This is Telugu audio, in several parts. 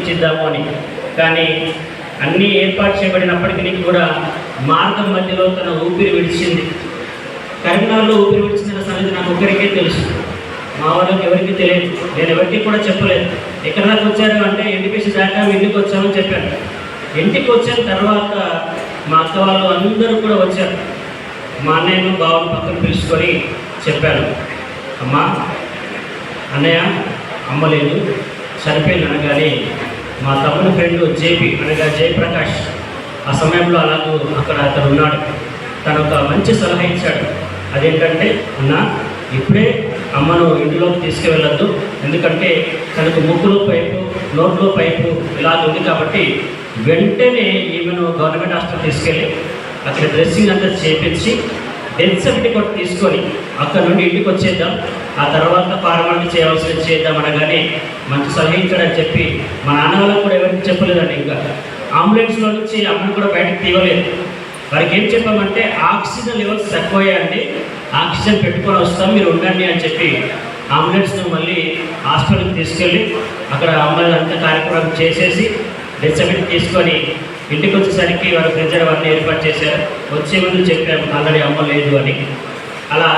చేపించిద్దాము అని. కానీ అన్నీ ఏర్పాటు చేయబడినప్పటికీ కూడా మార్గం మధ్యలో తన ఊపిరి విడిచింది. కరీంనగర్లో ఊపిరి విడిచిన సంగతి నాకు ఒక్కరికే తెలుసు, మా వాళ్ళకి ఎవరికి తెలియదు, నేను ఎవరికి కూడా చెప్పలేదు. ఎక్కడ దాకా వచ్చారు అంటే ఇంటికి దాకా ఇంటికి వచ్చామని చెప్పాను. ఇంటికి వచ్చిన తర్వాత మా అక్క వాళ్ళు అందరూ కూడా వచ్చారు. మా అన్నయ్యను బావను పక్కన పిలుచుకొని చెప్పాను, అమ్మా అన్నయ్య అమ్మ లేదు, చనిపోయింది అనగానే మా తమ్ముని ఫ్రెండ్ జేపీ అనగా జయప్రకాష్ ఆ సమయంలో అలాగూ అక్కడ అతను ఉన్నాడు. తను ఒక మంచి సలహా ఇచ్చాడు. అదేంటంటే, అన్న ఇప్పుడే అమ్మను ఇంటిలోకి తీసుకువెళ్ళొద్దు, ఎందుకంటే తనకు ముక్కులో పైపు నోట్లో పైపు ఇలాగ ఉంది కాబట్టి వెంటనే ఈమెను గవర్నమెంట్ హాస్పిటల్ తీసుకెళ్ళి అక్కడ డ్రెస్సింగ్ అంతా చేపించి డెత్ సర్టిఫికేట్ తీసుకొని అక్కడ నుండి ఇంటికి వచ్చేద్దాం, ఆ తర్వాత ఫార్మాలిటీ చేయవలసింది చేద్దాం అనగానే మంచి సలహా ఇచ్చాడని చెప్పి మా నాన్న వాళ్ళకు కూడా ఎవరికి చెప్పలేదండి. ఇంకా అంబులెన్స్లో నుంచి అమ్మను కూడా బయటకు తీయలేదు. వారికి ఏం చెప్పామంటే ఆక్సిజన్ లెవెల్స్ తక్కువయ్యాయండి, ఆక్సిజన్ పెట్టుకొని వస్తాం, మీరు ఉండండి అని చెప్పి అంబులెన్స్ను మళ్ళీ హాస్పిటల్కి తీసుకెళ్ళి అక్కడ అమ్మాయిలు అంతా కార్యక్రమం చేసేసి డెత్ సర్టిఫికేట్ తీసుకొని ఇంటికి వచ్చేసరికి వారు ఫ్రిడ్జర్ అవన్నీ ఏర్పాటు చేశారు. వచ్చే ముందు చెప్పాము ఆల్రెడీ అమ్మ లేదు అని. అలా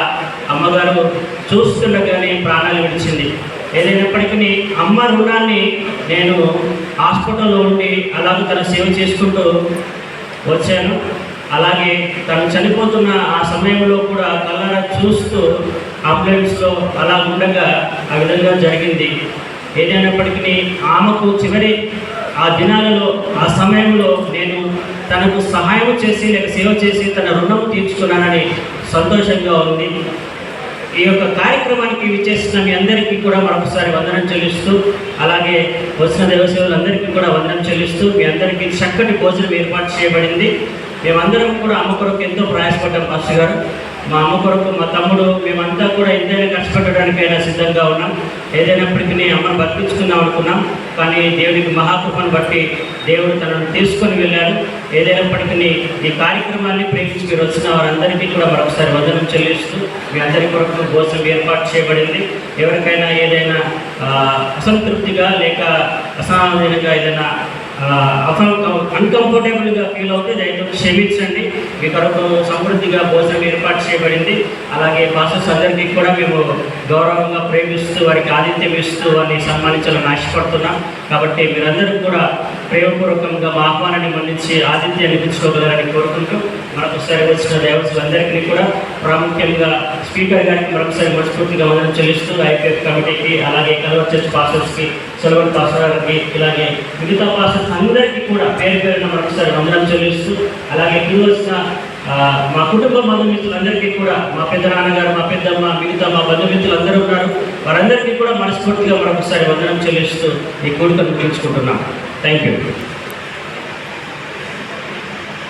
అమ్మగారు చూస్తుండగానే ప్రాణాలు విడిచింది. ఏదైనప్పటికీ అమ్మ రుణాన్ని నేను హాస్పిటల్లో ఉండి అలాగే తన సేవ చేసుకుంటూ వచ్చాను. అలాగే తను చనిపోతున్న ఆ సమయంలో కూడా కళ్ళారా చూస్తూ అంబులెన్స్లో అలా ఉండగా ఆ విధంగా జరిగింది. ఏదైనప్పటికీ ఆమెకు చివరి ఆ దినాలలో ఆ సమయంలో నేను తనకు సహాయం చేసి లేక సేవ చేసి తన రుణం తీర్చుకున్నానని సంతోషంగా ఉంది. ఈ యొక్క కార్యక్రమానికి విచ్చేసిన మీ అందరికీ కూడా మరొకసారి వందనం చెల్లిస్తూ, అలాగే వచ్చిన దేవసేవలందరికీ కూడా వందనం చెల్లిస్తూ, మీ అందరికీ చక్కటి భోజనం ఏర్పాటు చేయబడింది. మేమందరం కూడా అమ్మ కొరకు ఎంతో ప్రయాసపడ్డాం. మాస్టర్ గారు, మా అమ్మ కొరకు మా తమ్ముడు మేమంతా కూడా ఎంతైనా కష్టపడడానికైనా సిద్ధంగా ఉన్నాం. ఏదైనప్పటికీ అమ్మను బతికించుకుందాం అనుకున్నాం, కానీ దేవునికి మహాకృపను బట్టి దేవుడు తనను తీసుకొని వెళ్ళాడు. ఏదైనప్పటికీ ఈ కార్యక్రమాన్ని ప్రేమించి మీరు వచ్చిన వారందరికీ కూడా మరొకసారి వందనం చెల్లిస్తూ, మీ అందరి కొరకు భోజనం ఏర్పాటు చేయబడింది. ఎవరికైనా ఏదైనా అసంతృప్తిగా లేక అసమాధానంగా ఏదైనా అన్కంఫర్టబుల్గా ఫీల్ అవుతే దయచేసి క్షమించండి. మీ కొరకు సమృద్ధిగా భోజనం ఏర్పాటు చేయబడింది. అలాగే పాస్టర్స్ అందరికీ కూడా మేము గౌరవంగా ప్రేమిస్తూ వారికి ఆతిథ్యం ఇస్తూ వారిని సన్మానించాలని ఆశపడుతున్నాం. కాబట్టి మీరందరూ కూడా ప్రేమపూర్వకంగా మా ఆహ్వానాన్ని మన్నించి ఆతిథ్యాన్ని ఇప్పించుకోగలరని కోరుకుంటూ మరొకసారి వచ్చిన దేవతలందరికీ కూడా ప్రాముఖ్యంగా స్పీకర్ గారికి మరొకసారి మనస్ఫూర్తిగా వందనం చెల్లిస్తూ, ఐపీఎఫ్ కమిటీకి, అలాగే కల్వర్ చర్చ్ పాస్టర్స్కి, సొలొమన్ పాస్టర్ గారికి, ఇలాగే మిగతా పాస్టర్స్ అందరికీ కూడా పేరు పేరున మరొకసారి వందనం చెల్లిస్తూ, అలాగే ఇప్పుడు వచ్చిన మా కుటుంబ బంధుమిత్రులందరికీ కూడా, మా పెద్ద నాన్నగారు, మా పెద్దమ్మ, మిగతా మా బంధుమిత్రులు అందరూ ఉన్నారు, వారందరికీ కూడా మనస్ఫూర్తిగా మరొకసారి వందనం చెల్లిస్తూ ఈ కూడికను ముగించుకుంటున్నాం. Thank you.